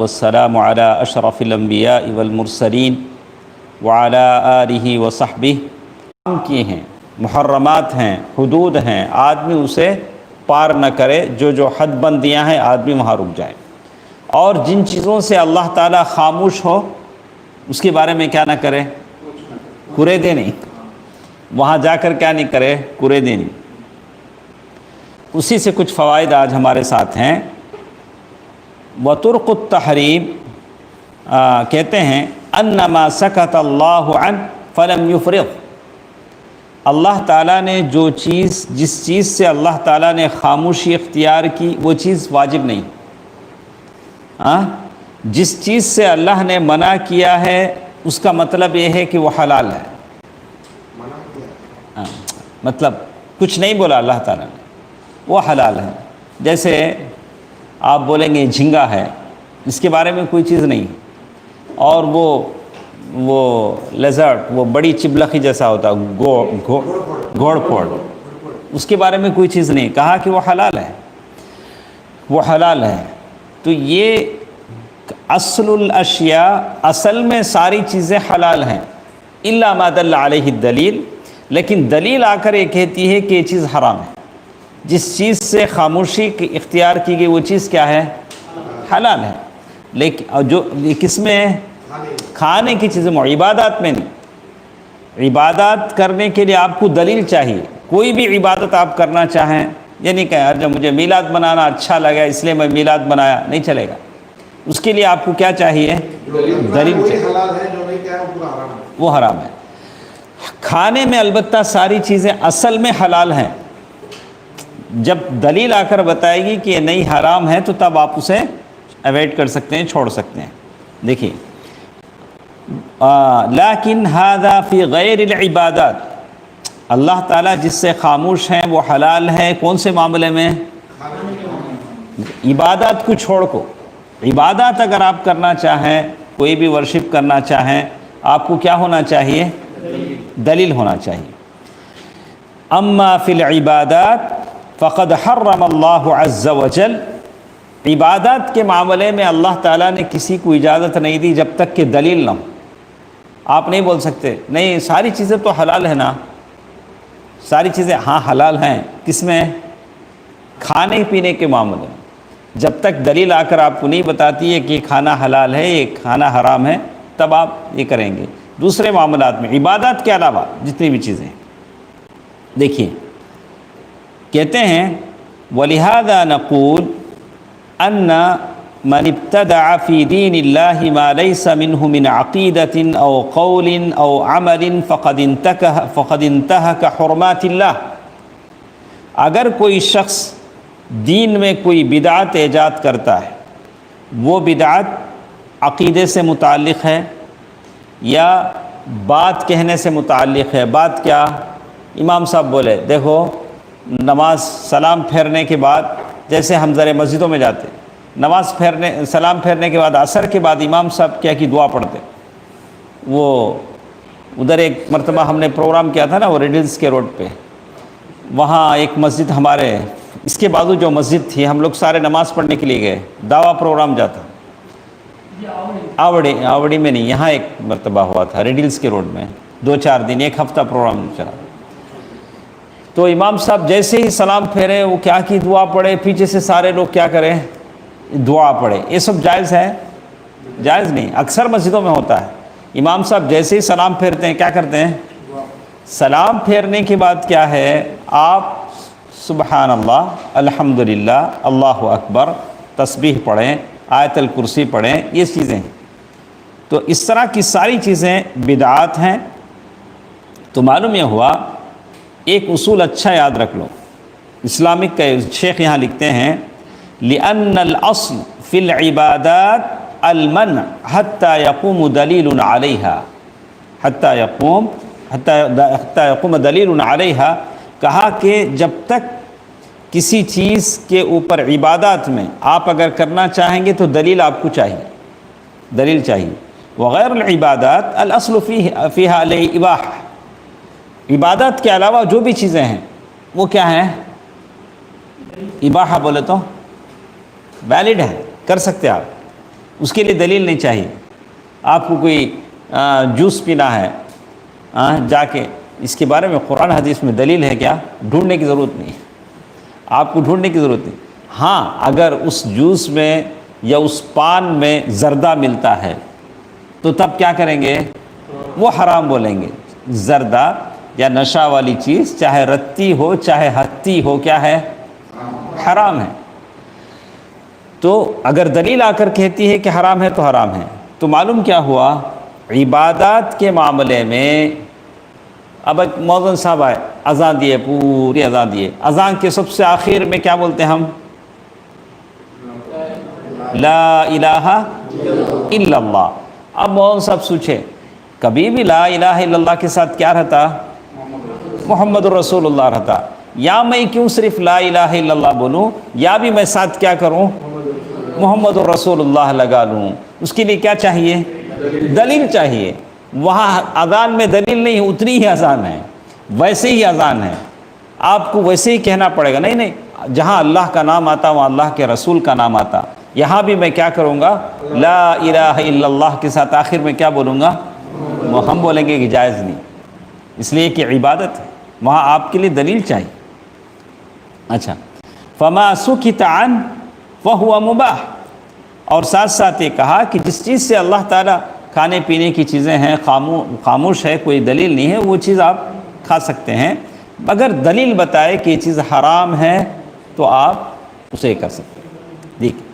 والسلام علی اشرف الانبیاء والمرسلین وعلی آلہ وصحبہ کیے ہیں، محرمات ہیں، حدود ہیں، آدمی اسے پار نہ کرے، جو حد بندیاں ہیں آدمی وہاں رک جائے، اور جن چیزوں سے اللہ تعالیٰ خاموش ہو اس کے بارے میں کیا نہ کرے، کرے دے نہیں، وہاں جا کر کیا نہیں کرے، کرے دے نہیں۔ اسی سے کچھ فوائد آج ہمارے ساتھ ہیں۔ وطرق التحریم کہتے ہیں انما سکت اللہ عنہ فلم یفرض، اللہ تعالیٰ نے جس چیز سے اللہ تعالیٰ نے خاموشی اختیار کی وہ چیز واجب نہیں، جس چیز سے اللہ نے منع کیا ہے اس کا مطلب یہ ہے کہ وہ حلال ہے، مطلب کچھ نہیں بولا اللہ تعالیٰ نے، وہ حلال ہے۔ جیسے آپ بولیں گے جھینگا ہے، اس کے بارے میں کوئی چیز نہیں، اور وہ لیزرڈ، وہ بڑی چبلخی جیسا ہوتا ہے، گھوڑ پھوڑ، اس کے بارے میں کوئی چیز نہیں، کہا کہ وہ حلال ہے، وہ حلال ہے۔ تو یہ اصل الاشیاء، اصل میں ساری چیزیں حلال ہیں الا ما دل علیہ الدلیل، لیکن دلیل آ کر یہ کہتی ہے کہ یہ چیز حرام ہے۔ جس چیز سے خاموشی اختیار کی گئی وہ چیز کیا ہے، حلال ہے، لیکن جو کس میں ہے، کھانے کی چیزیں، عبادات میں نہیں۔ عبادات کرنے کے لیے آپ کو دلیل چاہیے، کوئی بھی عبادت آپ کرنا چاہیں، یہ نہیں کہ جب مجھے میلاد بنانا اچھا لگا اس لیے میں میلاد بنایا، نہیں چلے گا، اس کے لیے آپ کو کیا چاہیے، دلیل چاہیے، وہ حرام ہے۔ کھانے میں البتہ ساری چیزیں اصل میں حلال ہیں، جب دلیل آ کر بتائے گی کہ یہ نہیں حرام ہے تو تب آپ اسے اوائڈ کر سکتے ہیں، چھوڑ سکتے ہیں۔ دیکھیے لیکن ھذا فی غیر العبادات، اللہ تعالیٰ جس سے خاموش ہیں وہ حلال ہے، کون سے معاملے میں، عبادات کو چھوڑ کو۔ عبادات اگر آپ کرنا چاہیں، کوئی بھی ورشپ کرنا چاہیں، آپ کو کیا ہونا چاہیے، دلیل ہونا چاہیے۔ اما فی العبادات فقد حرم اللہ عز وجل، عبادات کے معاملے میں اللہ تعالیٰ نے کسی کو اجازت نہیں دی جب تک کہ دلیل نہ ہو۔ آپ نہیں بول سکتے نہیں ساری چیزیں تو حلال ہیں نا، ساری چیزیں ہاں حلال ہیں، کس میں، کھانے پینے کے معاملے میں، جب تک دلیل آ کر آپ کو نہیں بتاتی ہے کہ کھانا حلال ہے، یہ کھانا حرام ہے، تب آپ یہ کریں گے۔ دوسرے معاملات میں، عبادات کے علاوہ جتنی بھی چیزیں، دیکھیے کہتے ہیں وَلِهَذَا نَقُولُ أَنَّ مَنِ ابْتَدَعَ فِي دِينِ اللَّهِ مَا لَيْسَ مِنْهُ مِنْ عَقِيدَةٍ أَوْ قَوْلٍ أَوْ عَمَلٍ فَقَدْ انْتَهَكَ حُرُمَاتِ اللَّهِ، اگر کوئی شخص دین میں کوئی بدعت ایجاد کرتا ہے، وہ بدعت عقیدے سے متعلق ہے یا بات کہنے سے متعلق ہے۔ بات کیا، امام صاحب بولے دیکھو نماز سلام پھیرنے کے بعد، جیسے ہم ذرا مسجدوں میں جاتے، سلام پھیرنے کے بعد عصر کے بعد امام صاحب کیا کی دعا پڑھتے۔ وہ ادھر ایک مرتبہ ہم نے پروگرام کیا تھا نا، وہ ریڈلز کے روڈ پہ، وہاں ایک مسجد ہمارے اس کے بازو جو مسجد تھی، ہم لوگ سارے نماز پڑھنے کے لیے گئے، دعویٰ پروگرام جاتا، آوڑی میں نہیں، یہاں ایک مرتبہ ہوا تھا ریڈلز کے روڈ میں، 2-4 دن، ایک ہفتہ پروگرام چلا۔ تو امام صاحب جیسے ہی سلام پھیرے، وہ کیا کی دعا پڑھے، پیچھے سے سارے لوگ کیا کریں، دعا پڑھے۔ یہ سب جائز ہے؟ جائز نہیں، اکثر مسجدوں میں ہوتا ہے، امام صاحب جیسے ہی سلام پھیرتے ہیں کیا کرتے ہیں، سلام پھیرنے کے بعد کیا ہے، آپ سبحان اللہ، الحمدللہ، اللہ اکبر، تسبیح پڑھیں، آیت الکرسی پڑھیں، یہ چیزیں ہیں۔ تو اس طرح کی ساری چیزیں بدعات ہیں۔ تو معلوم یہ ہوا، ایک اصول اچھا یاد رکھ لو، اسلامک کا شیخ یہاں لکھتے ہیں لِأَنَّ الْأَصْلِ فِي الْعِبَادَاتِ الْمَنْعُ حَتَّى يَقُومُ دَلِيلٌ عَلَيْهَا، حَتَّى يَقُومُ دَلِيلٌ عَلَيْهَا، کہا کہ جب تک کسی چیز کے اوپر عبادات میں آپ اگر کرنا چاہیں گے تو دلیل آپ کو چاہیے، دلیل چاہیے۔ وغیر العبادات الاصل فیہا الاباحہ، عبادات کے علاوہ جو بھی چیزیں ہیں وہ کیا ہیں، اباحہ بولے تو ویلڈ ہے، کر سکتے آپ۔ اس کے لیے دلیل نہیں چاہیے. آپ کو کوئی جوس پینا ہے جا کے اس کے بارے میں قرآن حدیث میں دلیل ہے کیا؟ ڈھونڈنے کی ضرورت نہیں ہے، آپ کو ڈھونڈنے کی ضرورت نہیں. ہاں اگر اس جوس میں یا اس پان میں زردہ ملتا ہے تو تب کیا کریں گے؟ وہ حرام بولیں گے. زردہ یا نشہ والی چیز چاہے رتی ہو چاہے ہتی ہو کیا ہے؟ حرام ہے. تو اگر دلیل آ کر کہتی ہے کہ حرام ہے تو حرام ہے. تو معلوم کیا ہوا؟ عبادات کے معاملے میں اب ایک مؤذن صاحب آئے، اذان دیے، پوری اذان دیے، اذان کے سب سے آخر میں کیا بولتے ہیں ہم؟ لا الہ الا اللہ. اب مؤذن صاحب سوچے کبھی بھی لا الہ الا اللہ کے ساتھ کیا رہتا؟ محمد الرسول اللہ رہتا. یا میں کیوں صرف لا الہ الا اللہ بولوں، یا بھی میں ساتھ کیا کروں؟ محمد الرسول اللہ لگا لوں. اس کے لیے کیا چاہیے؟ دلیل چاہیے. وہاں اذان میں دلیل نہیں، اتنی ہی اذان ہے، ویسے ہی اذان ہے، آپ کو ویسے ہی کہنا پڑے گا. نہیں جہاں اللہ کا نام آتا وہاں اللہ کے رسول کا نام آتا. یہاں بھی میں کیا کروں گا؟ لا الہ الا اللہ کے ساتھ آخر میں کیا بولوں گا؟ ہم بولیں گے کہ جائز نہیں، اس لیے کہ عبادت ہے، وہاں آپ کے لیے دلیل چاہیے. اچھا، فما سکت عن فہو مباح. اور ساتھ ساتھ یہ کہا کہ جس چیز سے اللہ تعالیٰ کھانے پینے کی چیزیں ہیں خاموش ہے، کوئی دلیل نہیں ہے، وہ چیز آپ کھا سکتے ہیں. اگر دلیل بتائے کہ یہ چیز حرام ہے تو آپ اسے کر سکتے ہیں. دیکھیں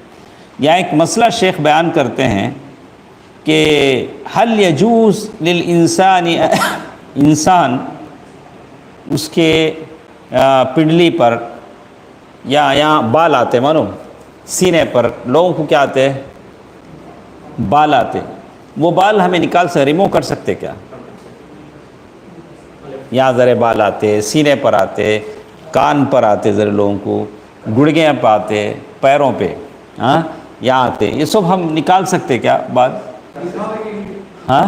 یہاں ایک مسئلہ شیخ بیان کرتے ہیں کہ هل یجوز للانسان انسان اس کے پنڈلی پر یا یہاں بال آتے، مانو سینے پر لوگوں کو کیا آتے ہیں؟ بال آتے. وہ بال ہمیں نکال سے ریمو کر سکتے کیا؟ یہاں ذرے بال آتے، سینے پر آتے، کان پر آتے، ذرے لوگوں کو گڑگے پہ آتے، پیروں پہ یہاں آتے، یہ سب ہم نکال سکتے کیا بال؟ ہاں.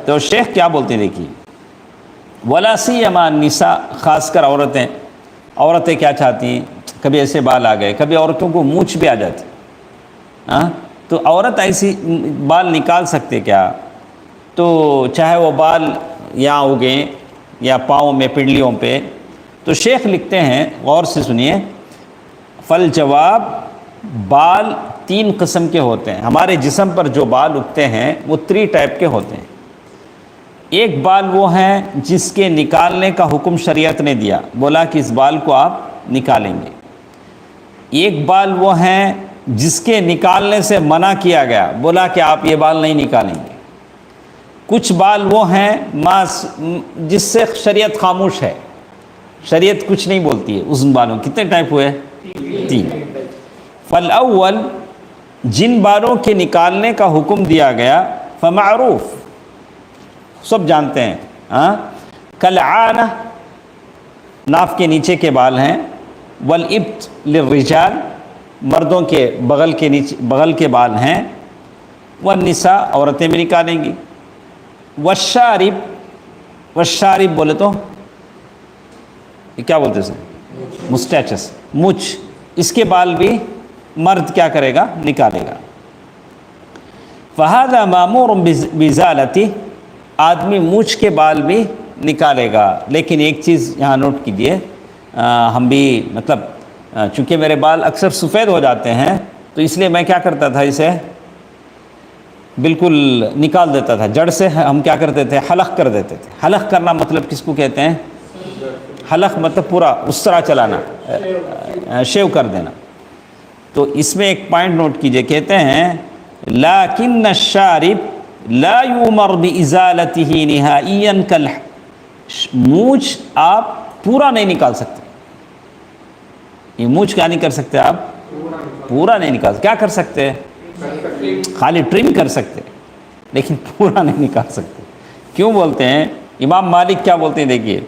تو شیخ کیا بولتے ہیں دیکھیے، ولا سیما النساء، خاص کر عورتیں کیا چاہتی ہیں؟ کبھی ایسے بال آ گئے، کبھی عورتوں کو مونچھ بھی آ جاتی، تو عورت ایسی بال نکال سکتے کیا؟ تو چاہے وہ بال یہاں اگیں یا پاؤں میں، پنڈلیوں پہ. تو شیخ لکھتے ہیں، غور سے سنیے، فالجواب، بال 3 قسم کے ہوتے ہیں. ہمارے جسم پر جو بال اگتے ہیں وہ 3 ٹائپ کے ہوتے ہیں. ایک بال وہ ہیں جس کے نکالنے کا حکم شریعت نے دیا، بولا کہ اس بال کو آپ نکالیں گے. ایک بال وہ ہیں جس کے نکالنے سے منع کیا گیا، بولا کہ آپ یہ بال نہیں نکالیں گے. کچھ بال وہ ہیں جس سے شریعت خاموش ہے، شریعت کچھ نہیں بولتی ہے اس بالوں. کتنے ٹائپ ہوئے؟ 3. فالاول، جن بالوں کے نکالنے کا حکم دیا گیا، فمعروف، سب جانتے ہیں، کالعانہ، ناف کے نیچے کے بال ہیں، والابط للرجال، مردوں کے بغل کے نیچے بغل کے بال ہیں، والنساء، عورتیں بھی نکالیں گی، والشارب، والشارب بولے تو یہ کیا بولتے ہیں؟ مسٹیچس، مچھ، اس کے بال بھی مرد کیا کرے گا؟ نکالے گا. فہذا مامور بازالتہ، آدمی مونچھ کے بال بھی نکالے گا. لیکن ایک چیز یہاں نوٹ کیجیے، ہم بھی مطلب چونکہ میرے بال اکثر سفید ہو جاتے ہیں تو اس لیے میں کیا کرتا تھا، اسے بالکل نکال دیتا تھا جڑ سے. ہم کیا کرتے تھے؟ حلق کر دیتے تھے. حلق کرنا مطلب کس کو کہتے ہیں؟ حلق مطلب پورا اس طرح چلانا، شیو کر دینا. تو اس میں ایک پوائنٹ نوٹ کیجئے، کہتے ہیں لیکن الشارب لا یؤمر بازالتہ نہائیا کالح، مونچھ آپ پورا نہیں نکال سکتے. یہ مونچھ کیا نہیں کر سکتے؟ آپ پورا نہیں نکال سکتے. کیا کر سکتے؟ خالی ٹرم کر سکتے، لیکن پورا نہیں نکال سکتے. کیوں بولتے ہیں؟ امام مالک کیا بولتے ہیں دیکھیے،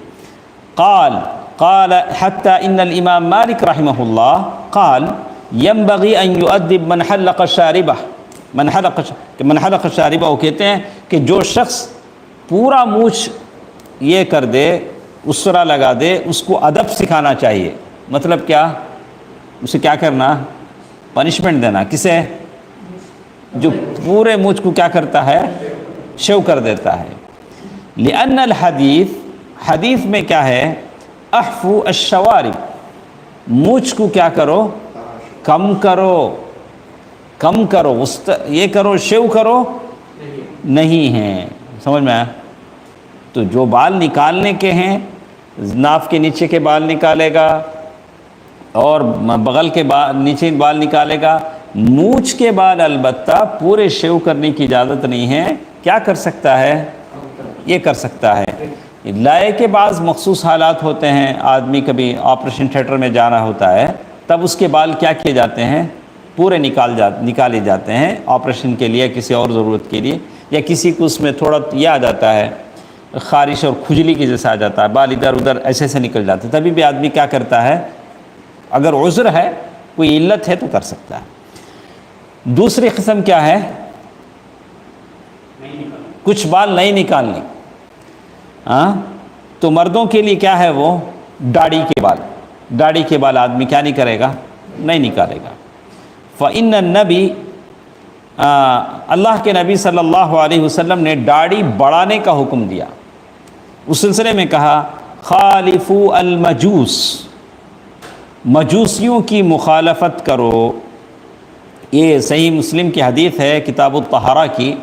قال حتى ان الامام مالک رحمہ اللہ قال ينبغي ان يؤدب من حلق شاربه، من حلق شاربه، وہ کہتے ہیں کہ جو شخص پورا مونچھ یہ کر دے، اس طرح لگا دے، اس کو ادب سکھانا چاہیے. مطلب کیا؟ اسے کیا کرنا؟ پنشمنٹ دینا. کسے؟ جو پورے مجھ کو کیا کرتا ہے؟ شیو کر دیتا ہے۔ لأن الحدیث، حدیث میں کیا ہے؟ احفو الشوارب، مجھ کو کیا کرو؟ کم کرو، کم کرو، یہ کرو شیو کرو نہیں ہے، سمجھ میں آیا؟ تو جو بال نکالنے کے ہیں، ناف کے نیچے کے بال نکالے گا اور بغل کے نیچے بال نکالے گا، مونچھ کے بال البتہ پورے شیو کرنے کی اجازت نہیں ہے۔ کیا کر سکتا ہے؟ یہ کر سکتا ہے۔ لائے کے بعض مخصوص حالات ہوتے ہیں، آدمی کبھی آپریشن تھیٹر میں جانا ہوتا ہے، تب اس کے بال کیا کیے جاتے ہیں؟ پورے نکالے جاتے ہیں آپریشن کے لیے، کسی اور ضرورت کے لیے، یا کسی کو اس میں تھوڑا یہ آ جاتا ہے، خارش اور کھجلی کی جیسا آ جاتا ہے، بال ادھر ادھر ایسے سے نکل جاتے ہیں، تبھی بھی آدمی کیا کرتا ہے؟ اگر عذر ہے، کوئی علت ہے تو کر سکتا ہے۔ دوسری قسم کیا ہے؟ کچھ بال نہیں نکالنے، تو مردوں کے لیے کیا ہے وہ؟ داڑھی کے بال، داڑھی کے بال آدمی کیا نہیں کرے گا؟ نہیں نکالے گا۔ فإن النبی، اللہ کے نبی صلی اللہ علیہ وسلم نے داڑھی بڑھانے کا حکم دیا، اس سلسلے میں کہا خالفوا المجوس، مجوسیوں کی مخالفت کرو۔ یہ صحیح مسلم کی حدیث ہے کتاب الطہارہ کی۔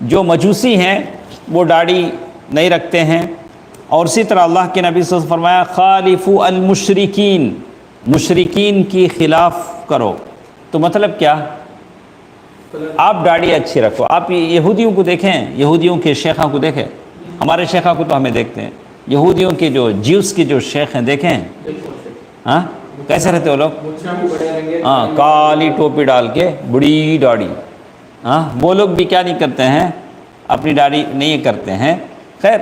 جو مجوسی ہیں وہ داڑھی نہیں رکھتے ہیں، اور اسی طرح اللہ کے نبی صلی اللہ علیہ وسلم فرمایا خالفوا المشرکین، مشرکین کی خلاف کرو۔ تو مطلب کیا؟ آپ داڑھی اچھی رکھو۔ آپ یہودیوں کو دیکھیں، یہودیوں کے شیخوں کو دیکھیں، ہمارے شیخوں کو تو ہمیں دیکھتے ہیں، یہودیوں کے جو جیوس کے جو شیخ ہیں دیکھیں، ہاں کیسے رہتے وہ لوگ؟ ہاں، کالی ٹوپی ڈال کے بڑی داڑھی، ہاں وہ لوگ بھی کیا نہیں کرتے ہیں؟ اپنی داڑھی نہیں کرتے ہیں۔ خیر،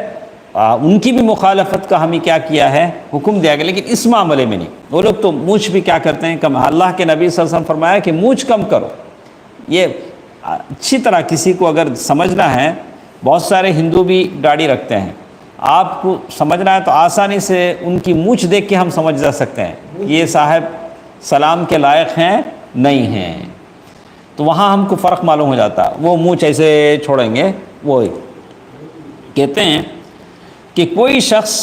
ان کی بھی مخالفت کا ہمیں کیا کیا ہے؟ حکم دیا گیا، لیکن اس معاملے میں نہیں۔ وہ لوگ تو مونچھ بھی کیا کرتے ہیں؟ کم۔ اللہ کے نبی صلی اللہ علیہ وسلم فرمایا کہ مونچھ کم کرو۔ یہ اچھی طرح کسی کو اگر سمجھنا ہے، بہت سارے ہندو بھی داڑھی رکھتے ہیں، آپ کو سمجھنا ہے تو آسانی سے ان کی مونچھ دیکھ کے ہم سمجھ جا سکتے ہیں کہ یہ صاحب سلام کے لائق ہیں نہیں ہیں، تو وہاں ہم کو فرق معلوم ہو جاتا۔ وہ مونچھ ایسے چھوڑیں گے۔ وہ کہتے ہیں کہ کوئی شخص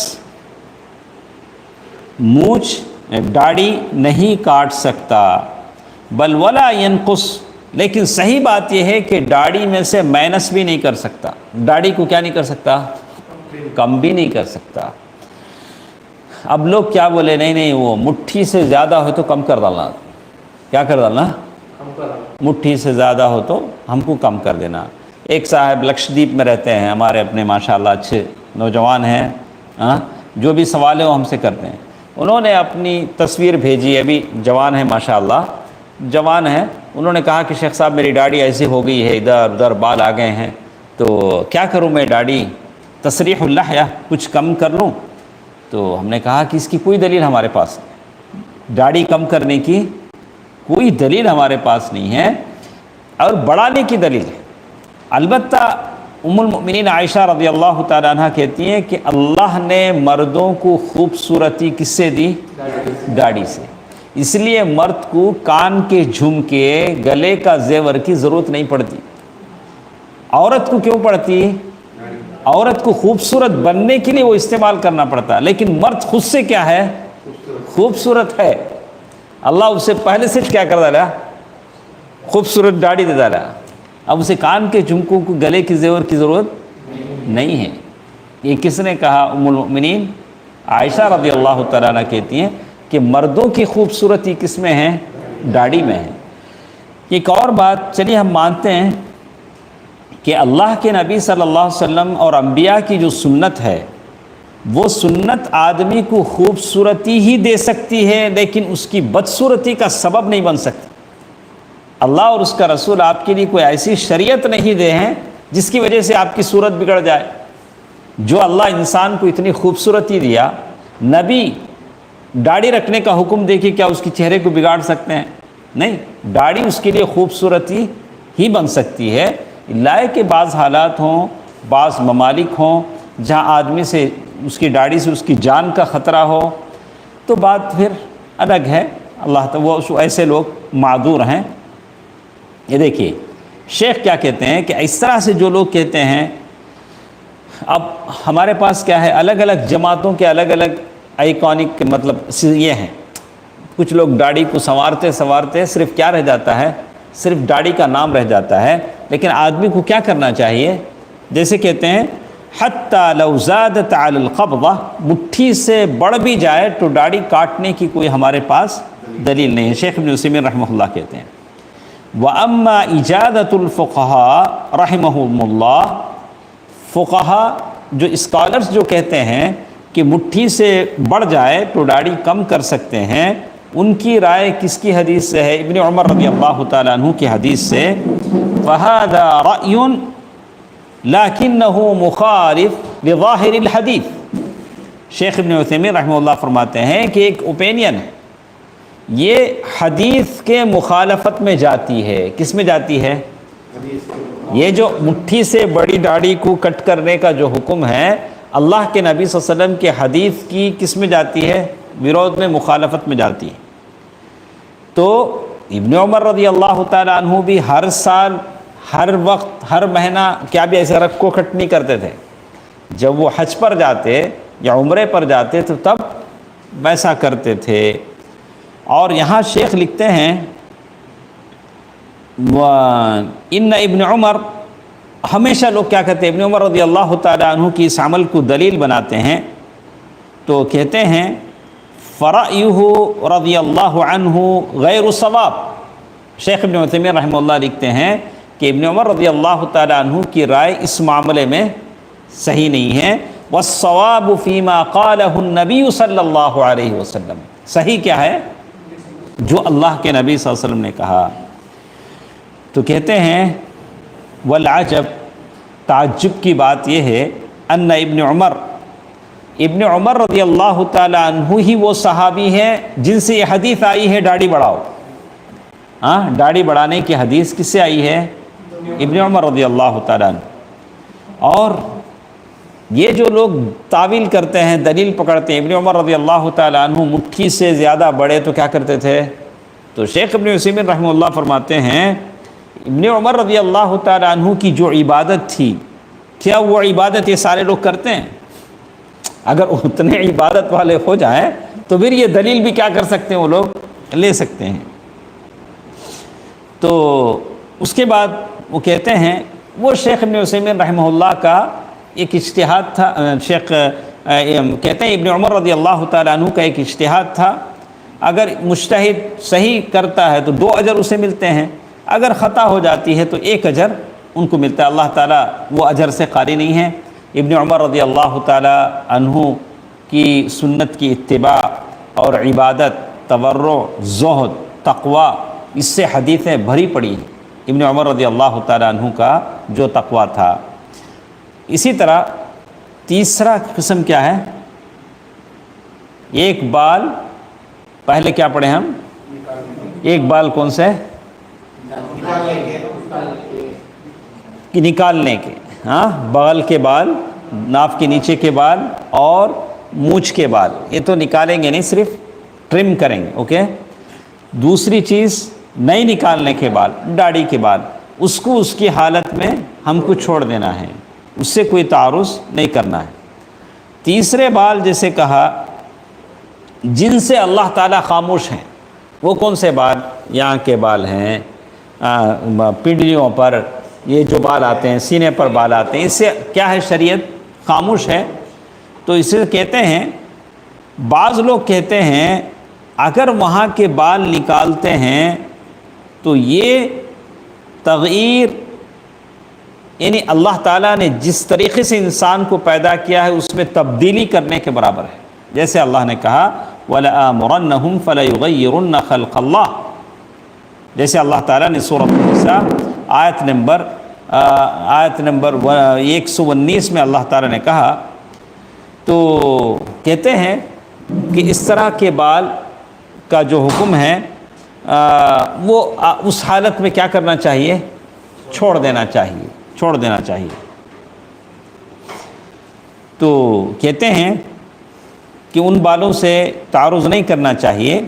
مونچھ داڑھی نہیں کاٹ سکتا، بل ولا ینقص، لیکن صحیح بات یہ ہے کہ داڑھی میں سے مائنس بھی نہیں کر سکتا۔ داڑھی کو کیا نہیں کر سکتا؟ کم بھی نہیں کر سکتا۔ اب لوگ کیا بولے؟ نہیں وہ مٹھی سے زیادہ ہو تو کم کر ڈالنا۔ کیا کر ڈالنا؟ مٹھی سے زیادہ ہو تو ہم کو کم کر دینا۔ ایک صاحب لکشدیپ میں رہتے ہیں، ہمارے اپنے ماشاءاللہ اچھے نوجوان ہیں، جو بھی سوال ہے وہ ہم سے کرتے ہیں۔ انہوں نے اپنی تصویر بھیجی، ابھی جوان ہے ماشاءاللہ، جوان ہے۔ انہوں نے کہا کہ شیخ صاحب میری داڑھی ایسی ہو گئی ہے، ادھر ادھر بال آ گئے ہیں، تو کیا کروں میں؟ داڑھی تصریح اللہ یا کچھ کم کر لوں؟ تو ہم نے کہا کہ اس کی کوئی دلیل ہمارے پاس نہیں، داڑھی کم کرنے کی کوئی دلیل ہمارے پاس نہیں ہے، اور بڑھانے کی دلیل ہے۔ البتہ ام المؤمنین عائشہ رضی اللہ تعالیٰ عنہ کہتی ہیں کہ اللہ نے مردوں کو خوبصورتی کس سے دی؟ داڑھی سے۔ اس لیے مرد کو کان کے جھمکے، گلے کا زیور کی ضرورت نہیں پڑتی۔ عورت کو کیوں پڑتی؟ عورت کو خوبصورت بننے کے لیے وہ استعمال کرنا پڑتا ہے، لیکن مرد خود سے کیا ہے؟ خوبصورت ہے۔ اللہ اسے پہلے سے کیا کر ڈالا؟ خوبصورت داڑھی دے ڈالا۔ اب اسے کان کے جھمکوں کو، گلے کی زیور کی ضرورت نہیں ہے۔ یہ کس نے کہا؟ ام المؤمنین عائشہ رضی اللہ تعالیٰ عنہ کہتی ہیں کہ مردوں کی خوبصورتی کس میں ہے؟ داڑھی میں ہے۔ ایک اور بات، چلیے ہم مانتے ہیں کہ اللہ کے نبی صلی اللہ علیہ وسلم اور انبیاء کی جو سنت ہے، وہ سنت آدمی کو خوبصورتی ہی دے سکتی ہے، لیکن اس کی بدصورتی کا سبب نہیں بن سکتی۔ اللہ اور اس کا رسول آپ کے لیے کوئی ایسی شریعت نہیں دے ہیں جس کی وجہ سے آپ کی صورت بگڑ جائے۔ جو اللہ انسان کو اتنی خوبصورتی دیا، نبی داڑھی رکھنے کا حکم دے کے کیا اس کی چہرے کو بگاڑ سکتے ہیں؟ نہیں، داڑھی اس کے لیے خوبصورتی ہی بن سکتی ہے۔ لائے کہ بعض حالات ہوں، بعض ممالک ہوں جہاں آدمی سے، اس کی داڑھی سے اس کی جان کا خطرہ ہو، تو بات پھر الگ ہے۔ اللہ تعالیٰ وہ ایسے لوگ معذور ہیں۔ یہ دیکھیے، شیخ کیا کہتے ہیں کہ اس طرح سے جو لوگ کہتے ہیں، اب ہمارے پاس کیا ہے، الگ الگ جماعتوں کے الگ الگ آئیکونک مطلب یہ ہیں. کچھ لوگ داڑھی کو سنوارتے صرف کیا رہ جاتا ہے، صرف داڑھی کا نام رہ جاتا ہے. لیکن آدمی کو کیا کرنا چاہیے، جیسے کہتے ہیں حتی لو زادت علی القبضہ، مٹھی سے بڑھ بھی جائے تو داڑھی کاٹنے کی کوئی ہمارے پاس دلیل نہیں ہے. شیخ ابن عثیمین رحمہ اللہ کہتے ہیں وَأَمَّا إِجَادَةُ الْفُقَهَاء رحمهم اللہ، فقہا جو اسکالرز جو کہتے ہیں کہ مٹھی سے بڑھ جائے تو داڑھی کم کر سکتے ہیں، ان کی رائے کس کی حدیث سے ہے؟ ابن عمر رضی اللہ تعالیٰ عنہ کی حدیث سے. فَهَذَا رَأْيٌ لَكِنَّهُ مُخَالِفٌ لِظَاهِرِ الْحَدِيثِ. شیخ ابن عثیمین رحمہ اللہ فرماتے ہیں کہ ایک اوپینین ہے، یہ حدیث کے مخالفت میں جاتی ہے. کس میں جاتی ہے؟ یہ جو مٹھی سے بڑی داڑھی کو کٹ کرنے کا جو حکم ہے، اللہ کے نبی صلی اللہ علیہ وسلم کے حدیث کی کس میں جاتی ہے؟ ویرود میں، مخالفت میں جاتی ہے. تو ابن عمر رضی اللہ تعالیٰ عنہ بھی ہر سال، ہر وقت، ہر مہینہ کیا بھی ایسے رگ کو کٹ نہیں کرتے تھے. جب وہ حج پر جاتے یا عمرے پر جاتے تو تب ویسا کرتے تھے. اور یہاں شیخ لکھتے ہیں ان ابن عمر، ہمیشہ لوگ کیا کہتے ہیں، ابن عمر رضی اللہ تعالیٰ عنہ کی اس عمل کو دلیل بناتے ہیں تو کہتے ہیں فرأیہ رضی اللہ عنہ غیر صواب. شیخ ابن عثیمین رحمہ اللہ لکھتے ہیں کہ ابن عمر رضی اللہ تعالیٰ عنہ کی رائے اس معاملے میں صحیح نہیں ہے. والصواب فیما قالہ النبی صلی اللہ علیہ وسلم، صحیح کیا ہے؟ جو اللہ کے نبی صلی اللہ علیہ وسلم نے کہا. تو کہتے ہیں والعجب، تعجب کی بات یہ ہے، ان ابن عمر رضی اللہ تعالیٰ عنہ ہی وہ صحابی ہیں جن سے یہ حدیث آئی ہے داڑھی بڑھاؤ. داڑھی بڑھانے کی حدیث کس سے آئی ہے؟ ابن عمر رضی اللہ تعالیٰ عنہ. اور یہ جو لوگ تعویل کرتے ہیں، دلیل پکڑتے ہیں، ابن عمر رضی اللہ تعالیٰ عنہ مٹھی سے زیادہ بڑے تو کیا کرتے تھے؟ تو شیخ ابن عثیمین رحمہ اللہ فرماتے ہیں ابن عمر رضی اللہ تعالیٰ عنہ کی جو عبادت تھی، کیا وہ عبادت یہ سارے لوگ کرتے ہیں؟ اگر اتنے عبادت والے ہو جائیں تو پھر یہ دلیل بھی کیا کر سکتے ہیں، وہ لوگ لے سکتے ہیں. تو اس کے بعد وہ کہتے ہیں، وہ شیخ ابن عثیمین رحمہ اللہ کا ایک اجتہاد تھا. شیخ کہتے ہیں ابن عمر رضی اللہ تعالیٰ عنہ کا ایک اجتہاد تھا. اگر مجتہد صحیح کرتا ہے تو 2 اجر اسے ملتے ہیں، اگر خطا ہو جاتی ہے تو 1 اجر ان کو ملتا ہے. اللہ تعالیٰ وہ اجر سے قاری نہیں ہے. ابن عمر رضی اللہ تعالیٰ عنہ کی سنت کی اتباع اور عبادت، تورع، زہد، تقوی، اس سے حدیثیں بھری پڑی ہیں. ابن عمر رضی اللہ تعالیٰ عنہ کا جو تقوی تھا. اسی طرح تیسرا قسم کیا ہے؟ ایک بال، پہلے کیا پڑھے ہم؟ ایک بال کون سے؟ نکالنے کے. بغل کے بال، ناف کے نیچے کے بال اور مونچھ کے بال، یہ تو نکالیں گے نہیں، صرف ٹرم کریں گے. اوکے. دوسری چیز نہیں نکالنے کے بال، داڑھی کے بال، اس کو اس کی حالت میں ہم کو چھوڑ دینا ہے، اس سے کوئی تعارض نہیں کرنا ہے. تیسرے بال جیسے کہا جن سے اللہ تعالیٰ خاموش ہیں، وہ کون سے بال؟ یہاں کے بال ہیں، پنڈلیوں پر یہ جو بال آتے ہیں، سینے پر بال آتے ہیں، اس سے کیا ہے؟ شریعت خاموش ہے. تو اسے کہتے ہیں، بعض لوگ کہتے ہیں اگر وہاں کے بال نکالتے ہیں تو یہ تغییر، یعنی اللہ تعالیٰ نے جس طریقے سے انسان کو پیدا کیا ہے اس میں تبدیلی کرنے کے برابر ہے. جیسے اللہ نے کہا وَلَآمُرَنَّهُمْ فَلَيُغَيِّرُنَّ خَلْقَ اللَّهِ، جیسے اللہ تعالیٰ نے سورۃ النساء آیت نمبر 119 میں اللہ تعالیٰ نے کہا. تو کہتے ہیں کہ اس طرح کے بال کا جو حکم ہے وہ اس حالت میں کیا کرنا چاہیے؟ چھوڑ دینا چاہیے. تو کہتے ہیں کہ ان بالوں سے تعارض نہیں کرنا چاہیے.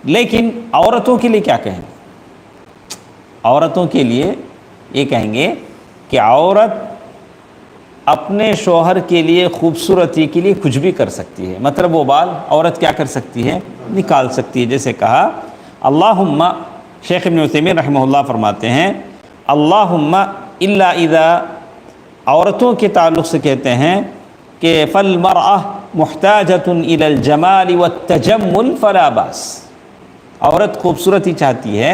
لیکن عورتوں کے لیے کیا کہیں؟ عورتوں کے لیے یہ کہیں گے کہ عورت اپنے شوہر کے لیے خوبصورتی کے لیے کچھ بھی کر سکتی ہے، مطلب وہ بال عورت کیا کر سکتی ہے؟ نکال سکتی ہے. جیسے کہا اللہم، شیخ ابن عثیمین رحمہ اللہ فرماتے ہیں اللہم الا اذا، عورتوں کے تعلق سے کہتے ہیں کہ فالمرأة محتاجۃ الی الجمال والتجمل فلا باس، عورت خوبصورتی چاہتی ہے،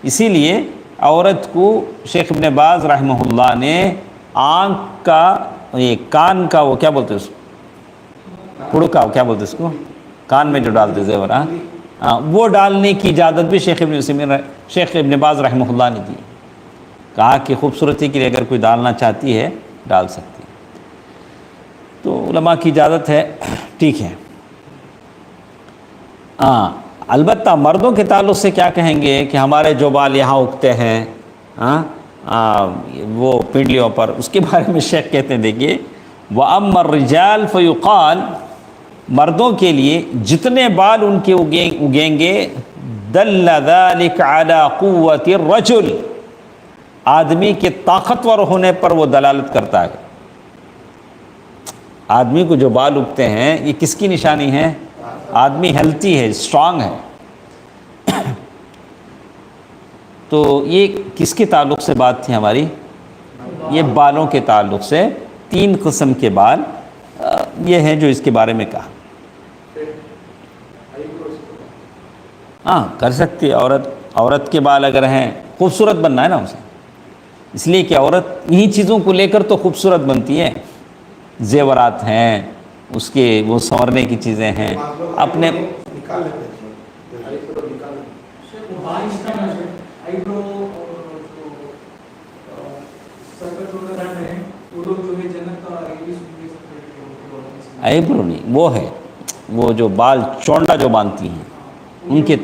اسی لیے عورت کو شیخ ابن باز رحمہ اللہ نے آنکھ کا، یہ کان کا، وہ کیا بولتے ہیں اس کو، پڑکا، کیا بولتے ہیں اس کو، کان میں جو ڈالتے زیور، وہ ڈالنے کی اجازت بھی شیخ ابن باز رحمہ اللہ نے دی. کہا کہ خوبصورتی کے لیے اگر کوئی ڈالنا چاہتی ہے ڈال سکتی ہے. تو علماء کی اجازت ہے، ٹھیک ہے. البتہ مردوں کے تعلق سے کیا کہیں گے کہ ہمارے جو بال یہاں اگتے ہیں وہ پنڈلیوں پر، اس کے بارے میں شیخ کہتے ہیں دیکھیے وَأَمَّا الرِّجَالِ فَيُقَالُ، مردوں کے لیے جتنے بال ان کے اگیں گے دَلَّ ذَلِكَ عَلَى قُوَّةِ الرَّجُلِ، آدمی کے طاقتور ہونے پر وہ دلالت کرتا ہے. آدمی کو جو بال اگتے ہیں یہ کس کی نشانی ہے؟ آدمی ہیلتھی ہے، اسٹرانگ ہے. تو یہ کس کے تعلق سے بات تھی ہماری؟ یہ بالوں کے تعلق سے. 3 قسم کے بال یہ ہیں جو اس کے بارے میں کہا. کر سکتی ہے عورت کے بال اگر ہیں، خوبصورت بننا ہے نا اسے، اس لیے کہ عورت انہی چیزوں کو لے کر تو خوبصورت بنتی ہے. زیورات ہیں اس کے، وہ سنورنے کی چیزیں ہیں اپنے. آئیبرو نہیں، وہ ہے وہ جو بال چونڈا جو باندھتی ہیں ان کے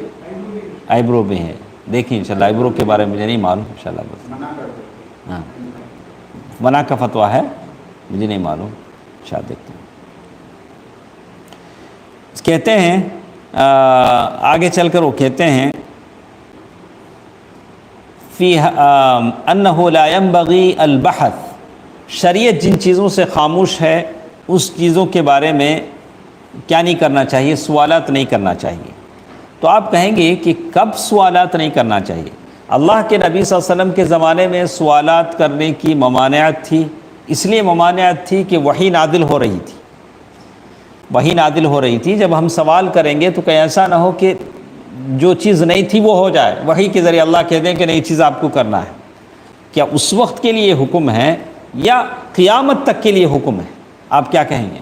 آئیبرو بھی ہیں. دیکھیں انشاءاللہ آئیبرو کے بارے میں مجھے نہیں معلوم، انشاءاللہ منع کا فتویٰ ہے، مجھے نہیں معلوم، شاید دیکھتے ہیں. کہتے ہیں آگے چل کر وہ کہتے ہیں فی انہ لا ينبغی البحث، شریعت جن چیزوں سے خاموش ہے اس چیزوں کے بارے میں کیا نہیں کرنا چاہیے؟ سوالات نہیں کرنا چاہیے. تو آپ کہیں گے کہ کب سوالات نہیں کرنا چاہیے؟ اللہ کے نبی صلی اللہ علیہ وسلم کے زمانے میں سوالات کرنے کی ممانعت تھی، اس لیے ممانعت تھی کہ وحی نازل ہو رہی تھی. وحی نازل ہو رہی تھی، جب ہم سوال کریں گے تو کہیں ایسا نہ ہو کہ جو چیز نہیں تھی وہ ہو جائے، وحی کے ذریعے اللہ کہہ دیں کہ نئی چیز آپ کو کرنا ہے. کیا اس وقت کے لیے حکم ہے یا قیامت تک کے لیے حکم ہے؟ آپ کیا کہیں گے؟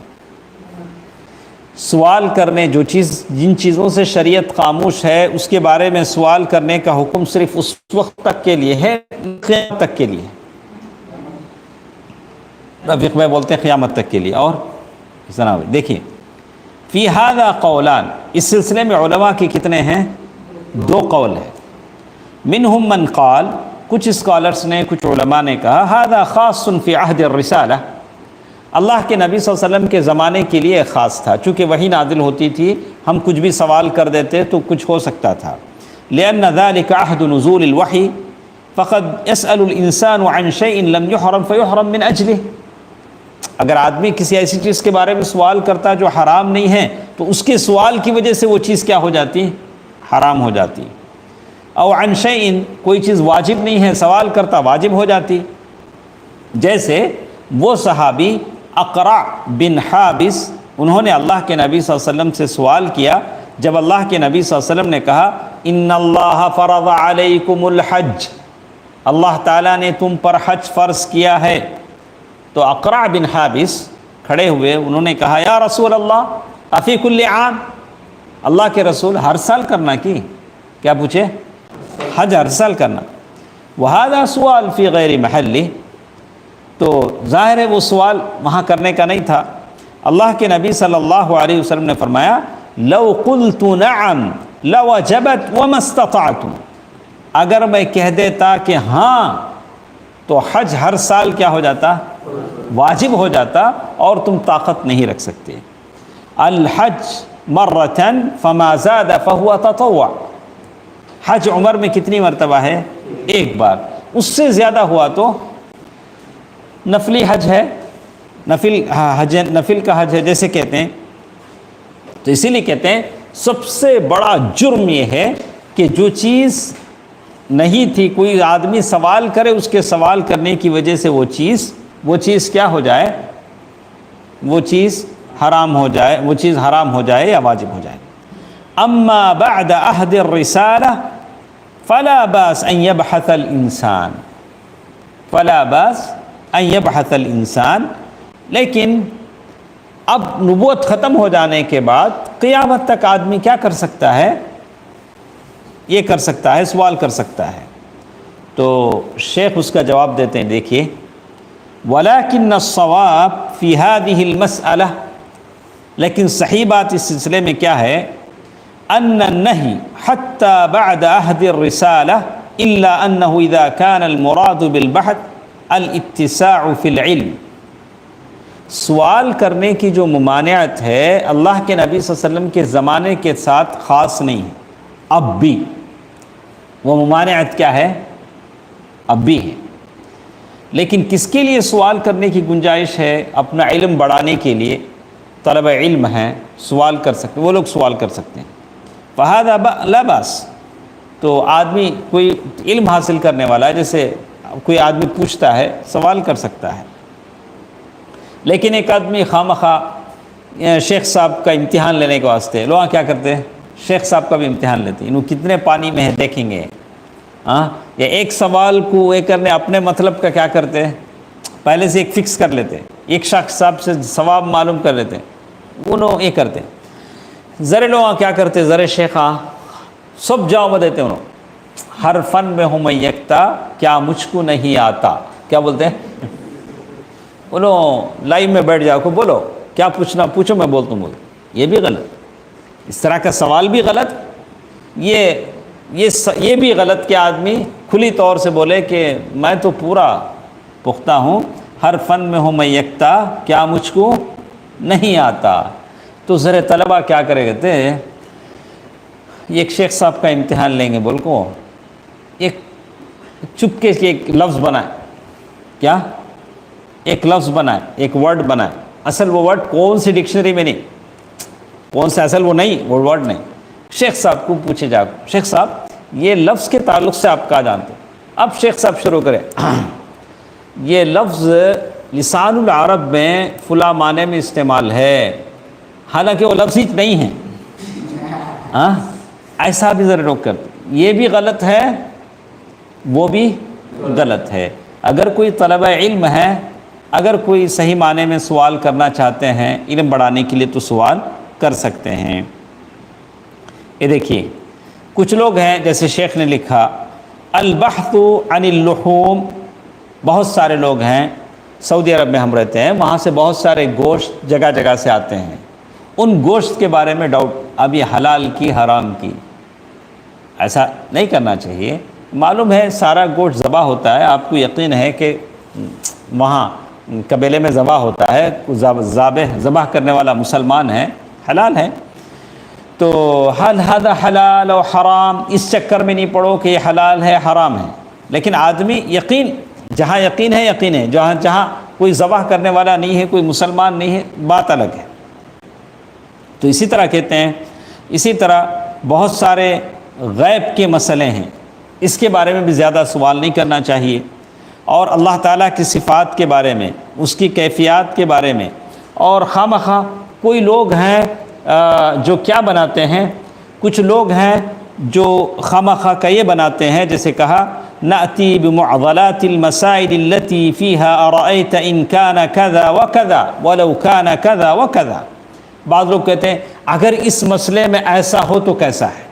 سوال کرنے، جو چیز جن چیزوں سے شریعت خاموش ہے اس کے بارے میں سوال کرنے کا حکم صرف اس وقت تک کے لیے ہے، قیامت تک کے لیے؟ رفیق بھائی بولتے ہیں قیامت تک کے لیے. اور جناب دیکھیے فی ھذا قولان، اس سلسلے میں علماء کے کتنے ہیں؟ 2 قول ہیں. منہم من قال، کچھ اسکالرس نے، کچھ علماء نے کہا ھذا خاص فی عہد الرسالہ، اللہ کے نبی صلی اللہ علیہ وسلم کے زمانے کے لیے خاص تھا، چونکہ وحی نازل ہوتی تھی، ہم کچھ بھی سوال کر دیتے تو کچھ ہو سکتا تھا. لأن ذلك عہد نزول الوحی فقد يسأل الانسان عن شيء لم يحرم فيحرم من اجلہ، اگر آدمی کسی ایسی چیز کے بارے میں سوال کرتا جو حرام نہیں ہے تو اس کے سوال کی وجہ سے وہ چیز کیا ہو جاتی؟ حرام ہو جاتی. او عن شیء، کوئی چیز واجب نہیں ہے، سوال کرتا واجب ہو جاتی. جیسے وہ صحابی اقرع بن حابس، انہوں نے اللہ کے نبی صلی اللہ علیہ وسلم سے سوال کیا جب اللہ کے نبی صلی اللہ علیہ وسلم نے کہا ان اللہ فرض علیکم الحج، اللہ تعالیٰ نے تم پر حج فرض کیا ہے. تو اقرع بن حابس کھڑے ہوئے، انہوں نے کہا یا رسول اللہ افی کل عام، اللہ کے رسول ہر سال کرنا کی؟ کیا پوچھے؟ حج ہر سال کرنا. وہذا سوال فی غیر محلہ، تو ظاہر ہے وہ سوال وہاں کرنے کا نہیں تھا. اللہ کے نبی صلی اللہ علیہ وسلم نے فرمایا لو قلت نعم لوجبت وما استطعت، اگر میں کہہ دیتا کہ ہاں تو حج ہر سال کیا ہو جاتا؟ واجب ہو جاتا، اور تم طاقت نہیں رکھ سکتے. الحج مرتن فما زاد فهو تطوع، حج عمر میں کتنی مرتبہ ہے؟ 1 بار. اس سے زیادہ ہوا تو نفلی حج ہے، نفل کا حج ہے جیسے کہتے ہیں. تو اسی لیے کہتے ہیں سب سے بڑا جرم یہ ہے کہ جو چیز نہیں تھی، کوئی آدمی سوال کرے، اس کے سوال کرنے کی وجہ سے وہ چیز کیا ہو جائے، وہ چیز حرام ہو جائے یا واجب ہو جائے. اما بعد عہد الرسالہ فلا باس ان يبحث الانسان، لیکن اب نبوت ختم ہو جانے کے بعد قیامت تک آدمی کیا کر سکتا ہے؟ یہ کر سکتا ہے، سوال کر سکتا ہے. تو شیخ اس کا جواب دیتے ہیں، دیکھیے وَلَكِنَّ الصَّوَابَ فِي هَذِهِ الْمَسْأَلَةِ، لیکن صحیح بات اس سلسلے میں کیا ہے؟ أَنَّ النَّهِي حَتَّى بَعْدَ عَهْدِ الرِّسَالَةِ إِلَّا أَنَّهُ إِذَا كَانَ الْمُرَادُ بِالْبَحْثِ الْإِتِّسَاعُ فِي الْعِلْمِ. سوال کرنے کی جو ممانعت ہے اللہ کے نبی صلی اللہ علیہ وسلم کے زمانے کے ساتھ خاص نہیں ہے، اب بھی وہ ممانعت کیا ہے؟ اب بھی ہے. لیکن کس کے لیے سوال کرنے کی گنجائش ہے؟ اپنا علم بڑھانے کے لیے طلب علم ہیں، سوال کر سکتے، وہ لوگ سوال کر سکتے ہیں. فَهَذَا لَا بَأْسَ. تو آدمی کوئی علم حاصل کرنے والا ہے، جیسے کوئی آدمی پوچھتا ہے، سوال کر سکتا ہے. لیکن ایک آدمی خواہ شیخ صاحب کا امتحان لینے کے واسطے لوگ کیا کرتے ہیں؟ شیخ صاحب کا بھی امتحان لیتے ہیں، انہوں کتنے پانی میں ہے دیکھیں گے. یا ایک سوال کو یہ کرنے اپنے مطلب کا کیا کرتے ہیں؟ پہلے سے ایک فکس کر لیتے ہیں، ایک شخص صاحب سے ثواب معلوم کر لیتے ہیں، وہ لوگ یہ کرتے ہیں. ذرے لوگ کیا کرتے ہیں؟ ذرے شیخاں سب جواب دیتے ہیں، انہوں ہر فن میں ہوں میں یکتا، کیا مجھ کو نہیں آتا. کیا بولتے ہیں؟ انہوں لائیو میں بیٹھ جاؤ کو بولو کیا پوچھنا پوچھو، میں بولتا ہوں. یہ بھی غلط، اس طرح کا سوال بھی غلط. یہ بھی غلط کہ آدمی کھلی طور سے بولے کہ میں تو پورا پختہ ہوں، ہر فن میں ہوں میں یکتا، کیا مجھ کو نہیں آتا. تو ذرا طلبہ کیا کرے کہتے ہیں ایک شیخ صاحب کا امتحان لیں گے، بول کو ایک چپکے سے ایک لفظ بنائے، کیا ایک لفظ بنائے، ایک ورڈ بنائے. اصل وہ ورڈ کون سی ڈکشنری میں نہیں، کون سے اصل وہ نہیں، وہ ورڈ نہیں. شیخ صاحب کو پوچھے جا، شیخ صاحب یہ لفظ کے تعلق سے آپ کیا جانتے؟ اب شیخ صاحب شروع کرے یہ لفظ لسان العرب میں فلاں معنی میں استعمال ہے، حالانکہ وہ لفظ ہی نہیں ہے. ایسا بھی ذرا روک کرتے، یہ بھی غلط ہے، وہ بھی غلط ہے. اگر کوئی طلبہ علم ہے، اگر کوئی صحیح معنی میں سوال کرنا چاہتے ہیں علم بڑھانے کے لیے تو سوال کر سکتے ہیں. یہ دیکھیے کچھ لوگ ہیں جیسے شیخ نے لکھا البحث عن اللحوم. بہت سارے لوگ ہیں، سعودی عرب میں ہم رہتے ہیں، وہاں سے بہت سارے گوشت جگہ جگہ سے آتے ہیں. ان گوشت کے بارے میں ڈاؤٹ، اب یہ حلال کی حرام کی. ایسا نہیں کرنا چاہیے. معلوم ہے سارا گوشت ذبح ہوتا ہے، آپ کو یقین ہے کہ وہاں قبیلے میں ذبح ہوتا ہے، ذبح کرنے والا مسلمان ہے، حلال ہے. تو حل هذا حلال و حرام، اس چکر میں نہیں پڑو کہ یہ حلال ہے حرام ہے. لیکن آدمی یقین، جہاں یقین ہے، جہاں کوئی ذبح کرنے والا نہیں ہے، کوئی مسلمان نہیں ہے، بات الگ ہے. تو اسی طرح کہتے ہیں، اسی طرح بہت سارے غیب کے مسئلے ہیں، اس کے بارے میں بھی زیادہ سوال نہیں کرنا چاہیے. اور اللہ تعالیٰ کی صفات کے بارے میں، اس کی کیفیات کے بارے میں. اور خواہ کوئی لوگ ہیں جو کیا بناتے ہیں، کچھ لوگ ہیں جو خواہ کا یہ بناتے ہیں، جیسے کہا نأتی بمعضلات المسائل التي فيها أرأيت إن كان كذا وكذا ولو كان كذا وكذا. بعض لوگ کہتے ہیں اگر اس مسئلے میں ایسا ہو تو کیسا ہے.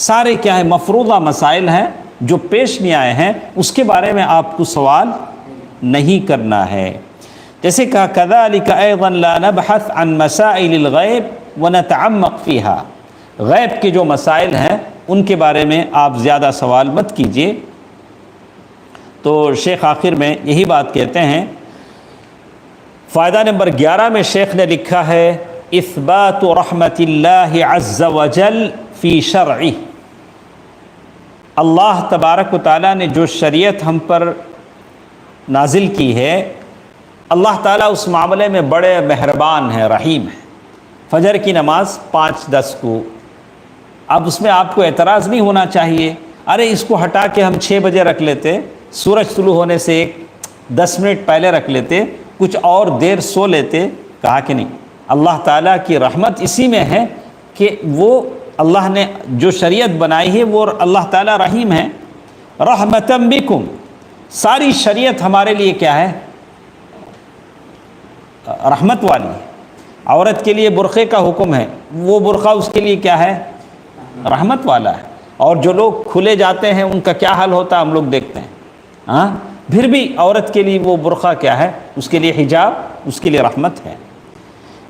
سارے کیا ہے مفروضہ مسائل ہیں جو پیش نہیں آئے ہیں، اس کے بارے میں آپ کو سوال نہیں کرنا ہے. جیسے کہا كذلك أيضا لا نبحث عن مسائل الغیب ونتعمق فيها. غیب کے جو مسائل ہیں ان کے بارے میں آپ زیادہ سوال مت کیجیے. تو شیخ آخر میں یہی بات کہتے ہیں. فائدہ نمبر 11 میں شیخ نے لکھا ہے اثبات رحمت اللہ عز وجل فی شرعہ. اللہ تبارک و تعالیٰ نے جو شریعت ہم پر نازل کی ہے، اللہ تعالیٰ اس معاملے میں بڑے مہربان ہے، رحیم ہے۔ فجر کی نماز 5:10 کو، اب اس میں آپ کو اعتراض نہیں ہونا چاہیے، ارے اس کو ہٹا کے ہم 6 بجے رکھ لیتے، سورج طلوع ہونے سے 10 منٹ پہلے رکھ لیتے، کچھ اور دیر سو لیتے۔ کہا کہ نہیں، اللہ تعالیٰ کی رحمت اسی میں ہے کہ وہ اللہ نے جو شریعت بنائی ہے وہ اللہ تعالیٰ رحیم ہے۔ رحمتم بکم، ساری شریعت ہمارے لیے کیا ہے؟ رحمت والی ہے۔ عورت کے لیے برقعے کا حکم ہے، وہ برقع اس کے لیے کیا ہے؟ رحمت والا ہے۔ اور جو لوگ کھلے جاتے ہیں ان کا کیا حال ہوتا ہے ہم لوگ دیکھتے ہیں، ہاں، پھر بھی عورت کے لیے وہ برقع کیا ہے؟ اس کے لیے حجاب، اس کے لیے رحمت ہے۔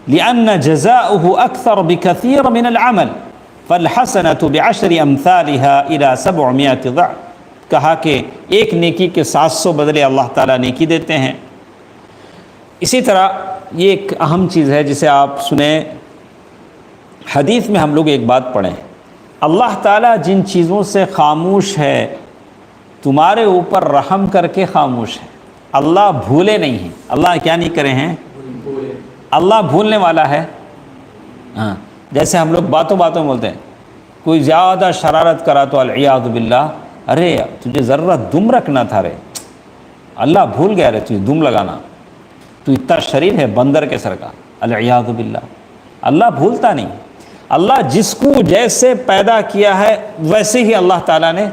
لِأَنَّ جَزَاؤُهُ أَكْثَرُ بِكَثِيرٍ مِنَ الْعَمَلِ فَالْحَسَنَةُ بِعَشْرِ أَمْثَالِهَا إِلَى 700 ضِعْفٍ، کہا کہ ایک نیکی کے 700 بدلے اللہ تعالیٰ نیکی دیتے ہیں۔ اسی طرح یہ ایک اہم چیز ہے جسے آپ سنیں، حدیث میں ہم لوگ ایک بات پڑھیں، اللہ تعالیٰ جن چیزوں سے خاموش ہے تمہارے اوپر رحم کر کے خاموش ہے۔ اللہ بھولے نہیں ہیں، اللہ کیا نہیں کرے ہیں؟ اللہ بھولنے والا ہے۔ ہاں، جیسے ہم لوگ باتوں میں بولتے ہیں، کوئی زیادہ شرارت کرا تو العیاذ باللہ، ارے تجھے ذرا دم رکھنا تھا، رے اللہ بھول گیا رے تجھے دم لگانا، تو اتنا شریر ہے بندر کے سر کا، العیاذ باللہ۔ اللہ بھولتا نہیں، اللہ جس کو جیسے پیدا کیا ہے ویسے ہی اللہ تعالیٰ نے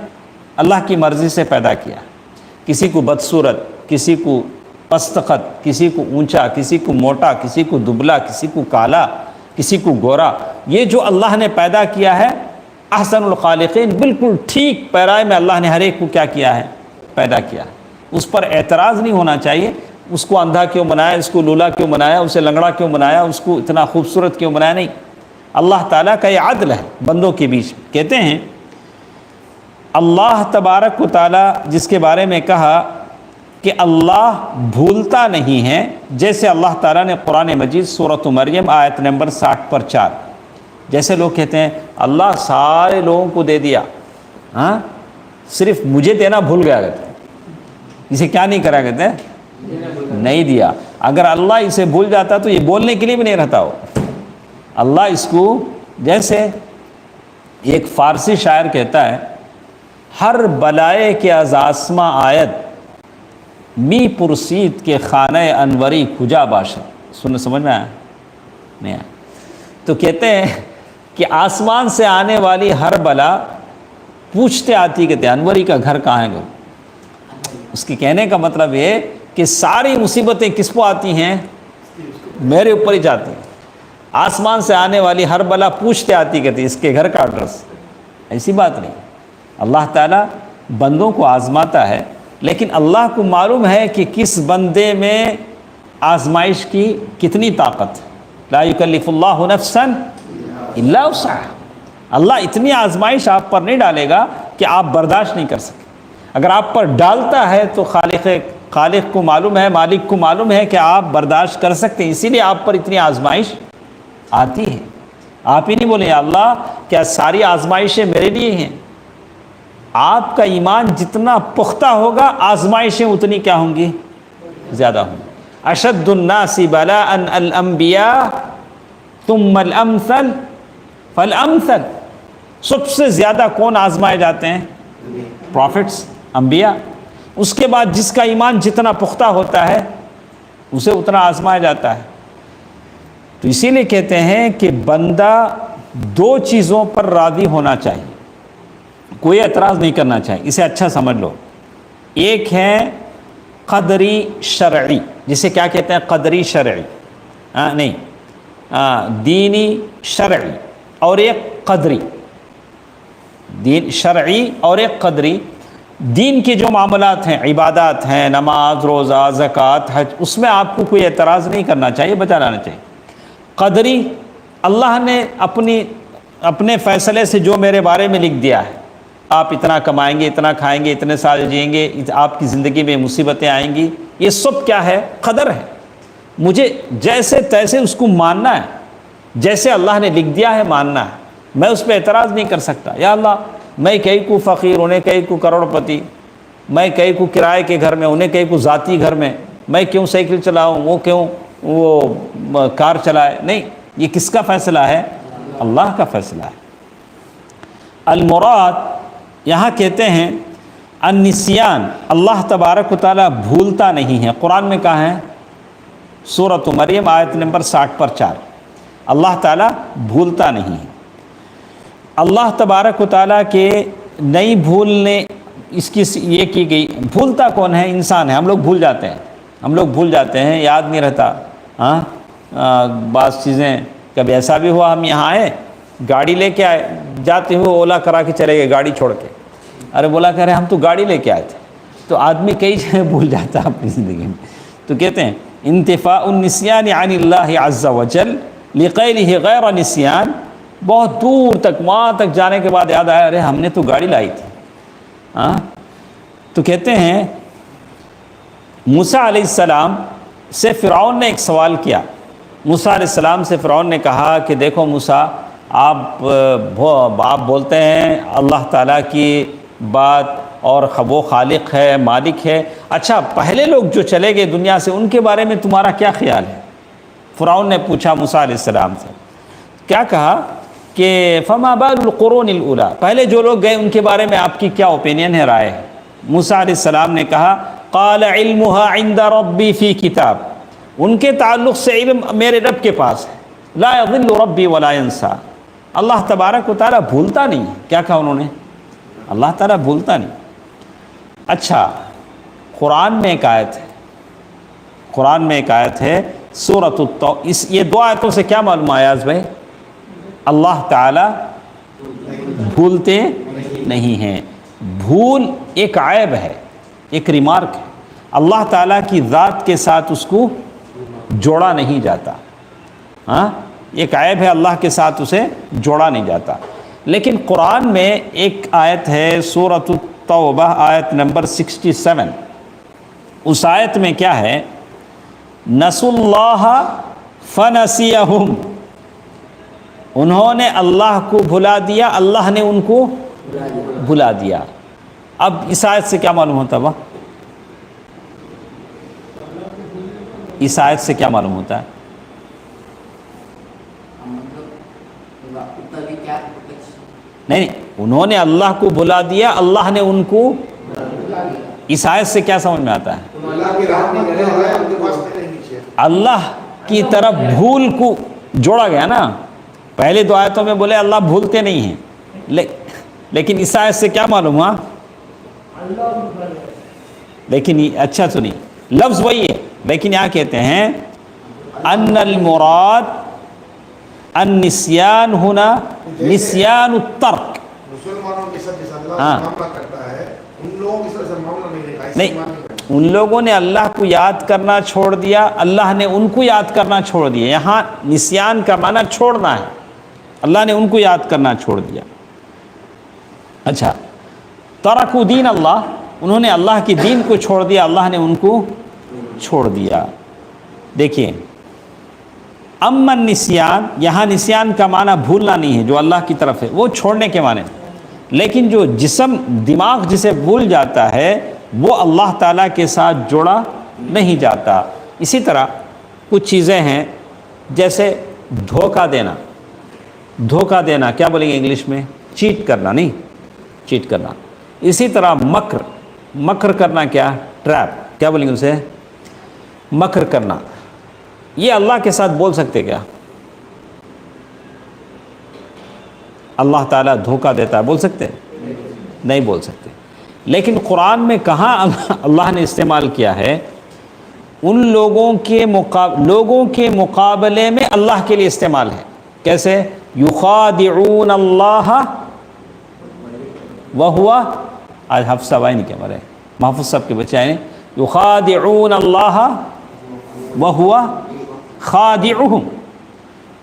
اللہ کی مرضی سے پیدا کیا۔ کسی کو بدصورت، کسی کو پست قد، کسی کو اونچا، کسی کو موٹا، کسی کو دبلا، کسی کو کالا، کسی کو گورا، یہ جو اللہ نے پیدا کیا ہے احسن الخالقین، بالکل ٹھیک پیرائے میں اللہ نے ہر ایک کو کیا کیا ہے؟ پیدا کیا ہے۔ اس پر اعتراض نہیں ہونا چاہیے، اس کو اندھا کیوں بنایا، اس کو لولا کیوں بنایا، اسے لنگڑا کیوں بنایا، اس کو اتنا خوبصورت کیوں بنایا، نہیں۔ اللہ تعالیٰ کا یہ عدل ہے بندوں کے بیچ میں۔ کہتے ہیں اللہ تبارک و تعالیٰ جس کے بارے میں کہا کہ اللہ بھولتا نہیں ہے، جیسے اللہ تعالیٰ نے قرآن مجید سورۃ مریم آیت نمبر 60 پر 4، جیسے لوگ کہتے ہیں اللہ سارے لوگوں کو دے دیا، ہاں صرف مجھے دینا بھول گیا، کہتے ہیں اسے کیا نہیں کرا، کہتے ہیں نہیں دیا۔ اگر اللہ اسے بھول جاتا تو یہ بولنے کے لیے بھی نہیں رہتا ہو۔ اللہ اس کو، جیسے ایک فارسی شاعر کہتا ہے، ہر بلائے کے از آسماں آیت می پرسید کے خانہ انوری کجا باشد۔ سمجھ میں آیا؟ نہیں آیا؟ تو کہتے ہیں کہ آسمان سے آنے والی ہر بلا پوچھتے آتی، کہتے ہیں انوری کا گھر کہاں ہے۔ اس کے کہنے کا مطلب یہ کہ ساری مصیبتیں کس کو آتی ہیں؟ میرے اوپر ہی جاتی ہیں۔ آسمان سے آنے والی ہر بلا پوچھتے آتی، کہتی اس کے گھر کا ایڈریس۔ ایسی بات نہیں، اللہ تعالیٰ بندوں کو آزماتا ہے، لیکن اللہ کو معلوم ہے کہ کس بندے میں آزمائش کی کتنی طاقت ہے۔ لا یکلف اللہ نفسا الا وسعها، اللہ اتنی آزمائش آپ پر نہیں ڈالے گا کہ آپ برداشت نہیں کر سکیں۔ اگر آپ پر ڈالتا ہے تو خالق کو معلوم ہے، مالک کو معلوم ہے کہ آپ برداشت کر سکتے ہیں، اسی لیے آپ پر اتنی آزمائش آتی ہے۔ آپ ہی نہیں بولیں یا اللہ کیا ساری آزمائشیں میرے لیے ہیں؟ آپ کا ایمان جتنا پختہ ہوگا آزمائشیں اتنی کیا ہوں گی؟ زیادہ ہوں گی۔ اشد الناس بلاء الانبیاء ثم الامثل فالامثل، سب سے زیادہ کون آزمائے جاتے ہیں؟ پروفٹس، انبیاء۔ اس کے بعد جس کا ایمان جتنا پختہ ہوتا ہے اسے اتنا آزمایا جاتا ہے۔ تو اسی لیے کہتے ہیں کہ بندہ دو چیزوں پر راضی ہونا چاہیے، کوئی اعتراض نہیں کرنا چاہیے، اسے اچھا سمجھ لو۔ ایک ہے قدری شرعی، جسے کیا کہتے ہیں؟ قدری شرعی، دینی شرعی، اور ایک قدری، دین شرعی اور ایک قدری۔ دین کے جو معاملات ہیں، عبادات ہیں، نماز، روزہ، زکوٰۃ، حج، اس میں آپ کو کوئی اعتراض نہیں کرنا چاہیے، بچا لانا چاہیے۔ قدری، اللہ نے اپنے فیصلے سے جو میرے بارے میں لکھ دیا ہے، آپ اتنا کمائیں گے، اتنا کھائیں گے، اتنے سال جئیں گے، آپ کی زندگی میں مصیبتیں آئیں گی، یہ سب کیا ہے؟ قدر ہے۔ مجھے جیسے تیسے اس کو ماننا ہے، جیسے اللہ نے لکھ دیا ہے ماننا ہے، میں اس پہ اعتراض نہیں کر سکتا۔ یا اللہ میں کئی کو فقیر انہیں کئی کو کروڑ پتی، میں کئی کو کرائے کے گھر میں انہیں کئی کو ذاتی گھر میں، میں کیوں سائیکل چلاؤں وہ کیوں وہ کار چلائے، نہیں، یہ کس کا فیصلہ ہے؟ اللہ کا فیصلہ ہے۔ المراد یہاں کہتے ہیں النسیان، اللہ تبارک و تعالیٰ بھولتا نہیں ہے۔ قرآن میں کہا ہے سورۃ مریم آیت نمبر 60 پر 4، اللہ تعالیٰ بھولتا نہیں ہے۔ اللہ تبارک و تعالیٰ کے نہیں بھولنے اس کی یہ کی گئی، بھولتا کون ہے؟ انسان ہے، ہم لوگ بھول جاتے ہیں، ہم لوگ بھول جاتے ہیں، یاد نہیں رہتا۔ بعض چیزیں، کبھی ایسا بھی ہوا ہم یہاں آئے، گاڑی لے کے آئے، جاتے ہوئے اولا کرا کے چلے گئے گاڑی چھوڑ کے، ارے بولا کہہ رہے ہم تو گاڑی لے کے آئے تھے۔ تو آدمی کئی جگہ بھول جاتا ہے اپنی زندگی میں۔ تو کہتے ہیں انتفاء النسیان عن اللہ عز وجل لقیلہ غیر نسیان، بہت دور تک، وہاں تک جانے کے بعد یاد آیا ارے ہم نے تو گاڑی لائی تھی۔ تو کہتے ہیں موسیٰ علیہ السلام سے فرعون نے ایک سوال کیا۔ موسیٰ علیہ السلام سے فرعون نے کہا کہ دیکھو موسیٰ، آپ بولتے ہیں اللہ تعالیٰ کی بات اور وہ خالق ہے، مالک ہے، اچھا پہلے لوگ جو چلے گئے دنیا سے ان کے بارے میں تمہارا کیا خیال ہے؟ فرعون نے پوچھا موسیٰ علیہ السلام سے، کیا کہا کہ فما بال القرون الاولی، پہلے جو لوگ گئے ان کے بارے میں آپ کی کیا اوپینین ہے، رائے ہے؟ موسیٰ علیہ السلام نے کہا قال علمها عند ربی فی کتاب، ان کے تعلق سے علم میرے رب کے پاس ہے، لا یضل ربی ولا ینسیٰ، اللہ تبارک و تعالیٰ بھولتا نہیں ہے۔ کیا کہا انہوں نے؟ اللہ تعالیٰ بھولتا نہیں۔ اچھا، قرآن میں ایک آیت ہے، قرآن میں ایک آیت ہے سورۃ التوبہ، یہ دو آیتوں سے کیا معلوم آیا ایاز بھائی؟ اللہ تعالیٰ بھولتے نہیں ہیں۔ بھول ایک عیب ہے، ایک ریمارک ہے، اللہ تعالیٰ کی ذات کے ساتھ اس کو جوڑا نہیں جاتا، ایک عیب ہے، اللہ کے ساتھ اسے جوڑا نہیں جاتا۔ لیکن قرآن میں ایک آیت ہے سورۃ التوبہ آیت نمبر 67، اس آیت میں کیا ہے؟ نسوا اللہ فنسیہم، انہوں نے اللہ کو بھلا دیا، اللہ نے ان کو بھلا دیا۔ اب اس آیت سے کیا معلوم ہوتا ہے؟ اس آیت سے کیا معلوم ہوتا ہے؟ نہیں، انہوں نے اللہ کو بھلا دیا، اللہ نے ان کو، اس آیت سے کیا سمجھ میں آتا ہے؟ اللہ کی طرف بھول کو جوڑا گیا نا، پہلے دو آیتوں میں بولے اللہ بھولتے نہیں ہیں، لیکن اس آیت سے کیا معلوم ہوا؟ لیکن اچھا سنی، لفظ وہی ہے، لیکن یہاں کہتے ہیں ان المراد النسیان ہونا نسیان الترک، مسلمانوں کے ساتھ جیسا اللہ معاملہ کرتا ہے ان لوگوں کے ساتھ معاملہ نہیں رہا، نہیں، ان لوگوں نے اللہ کو یاد کرنا چھوڑ دیا، اللہ نے ان کو یاد کرنا چھوڑ دیا۔ یہاں نسیان کا معنی چھوڑنا ہے، اللہ نے ان کو یاد کرنا چھوڑ دیا۔ اچھا، ترکوا دین اللہ، انہوں نے اللہ کی دین کو چھوڑ دیا، اللہ نے ان کو چھوڑ دیا۔ دیکھیے اما النسیان، یہاں نسیان کا معنی بھولنا نہیں ہے جو اللہ کی طرف ہے، وہ چھوڑنے کے معنی، لیکن جو جسم دماغ جسے بھول جاتا ہے وہ اللہ تعالیٰ کے ساتھ جوڑا نہیں جاتا۔ اسی طرح کچھ چیزیں ہیں جیسے دھوکہ دینا، دھوکہ دینا کیا بولیں گے انگلش میں؟ چیٹ کرنا، نہیں، چیٹ کرنا۔ اسی طرح مکر، مکر کرنا کیا؟ ٹریپ، کیا بولیں گے اسے؟ مکر کرنا۔ یہ اللہ کے ساتھ بول سکتے کیا؟ اللہ تعالیٰ دھوکہ دیتا ہے، بول سکتے؟ نہیں بول سکتے۔ لیکن قرآن میں کہاں اللہ نے استعمال کیا ہے؟ ان لوگوں کے مقابلے میں اللہ کے لیے استعمال ہے۔ کیسے؟ یخادعون اللہ وہو، آج حفظ صاحب آئے نہیں کیا مرے، محفوظ صاحب کے بچے آئے نہیں، یخادعون اللہ وہو خادعہم،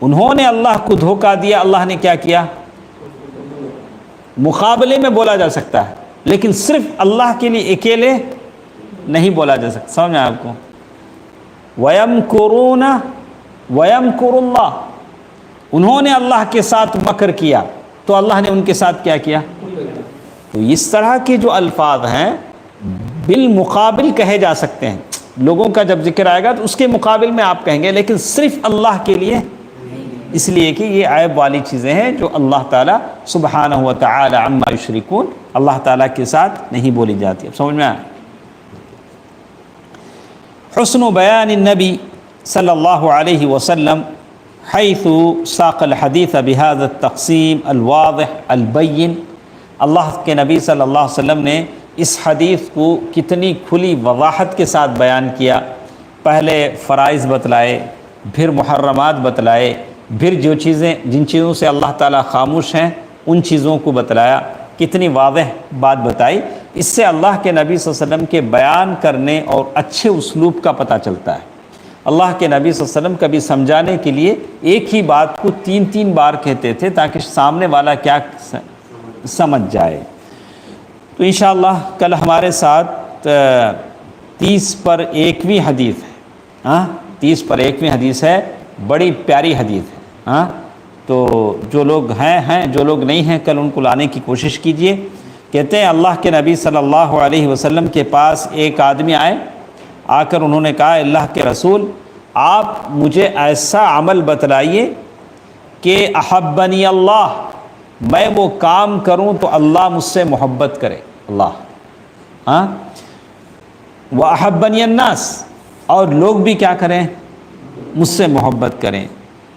انہوں نے اللہ کو دھوکہ دیا، اللہ نے کیا کیا؟ مقابلے میں بولا جا سکتا ہے، لیکن صرف اللہ کے لیے اکیلے نہیں بولا جا سکتا۔ سمجھ میں آپ کو؟ وَيَمْكُرُونَ وَيَمْكُرُ اللَّهُ، انہوں نے اللہ کے ساتھ مکر کیا تو اللہ نے ان کے ساتھ کیا کیا؟ تو اس طرح کے جو الفاظ ہیں بالمقابل کہے جا سکتے ہیں. لوگوں کا جب ذکر آئے گا تو اس کے مقابل میں آپ کہیں گے، لیکن صرف اللہ کے لیے، اس لیے کہ یہ عیب والی چیزیں ہیں جو اللہ تعالیٰ سبحانہ و تعالی عما یشرکون، اللہ تعالیٰ کے ساتھ نہیں بولی جاتی. اب سمجھ میں آئے؟ حسن بیان النبی صلی اللہ علیہ وسلم حیث ساق الحدیث بهذا التقسیم الواضح البین. اللہ کے نبی صلی اللہ علیہ وسلم نے اس حدیث کو کتنی کھلی وضاحت کے ساتھ بیان کیا. پہلے فرائض بتلائے، پھر محرمات بتلائے، پھر جن چیزوں سے اللہ تعالیٰ خاموش ہیں ان چیزوں کو بتلایا. کتنی واضح بات بتائی. اس سے اللہ کے نبی صلی اللہ علیہ وسلم کے بیان کرنے اور اچھے اسلوب کا پتہ چلتا ہے. اللہ کے نبی صلی اللہ علیہ وسلم کبھی سمجھانے کے لیے ایک ہی بات کو 3 بار کہتے تھے تاکہ سامنے والا کیا سمجھ جائے. تو انشاءاللہ کل ہمارے ساتھ 30 پر 1ویں حدیث ہے. 30 پر 1ویں حدیث ہے، بڑی پیاری حدیث ہے. تو جو لوگ ہیں جو لوگ نہیں ہیں کل ان کو لانے کی کوشش کیجئے. کہتے ہیں اللہ کے نبی صلی اللہ علیہ وسلم کے پاس ایک آدمی آئے، آ کر انہوں نے کہا اللہ کے رسول آپ مجھے ایسا عمل بتلائیے کہ احبنی اللہ، میں وہ کام کروں تو اللہ مجھ سے محبت کرے. اللہ وَأَحَبَّنِيَ النَّاسِ، اور لوگ بھی کیا کریں، مجھ سے محبت کریں.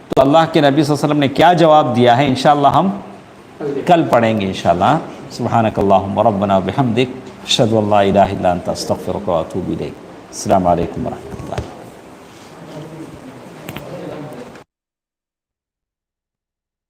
تو اللہ کے نبی صلی اللہ علیہ وسلم نے کیا جواب دیا ہے انشاءاللہ ہم کل پڑھیں گے انشاءاللہ. سبحانک اللہم ربنا بحمدک اشہد ان لا الہ الا انت استغفرک واتوب الیک. السلام علیکم ورحمۃ اللہ.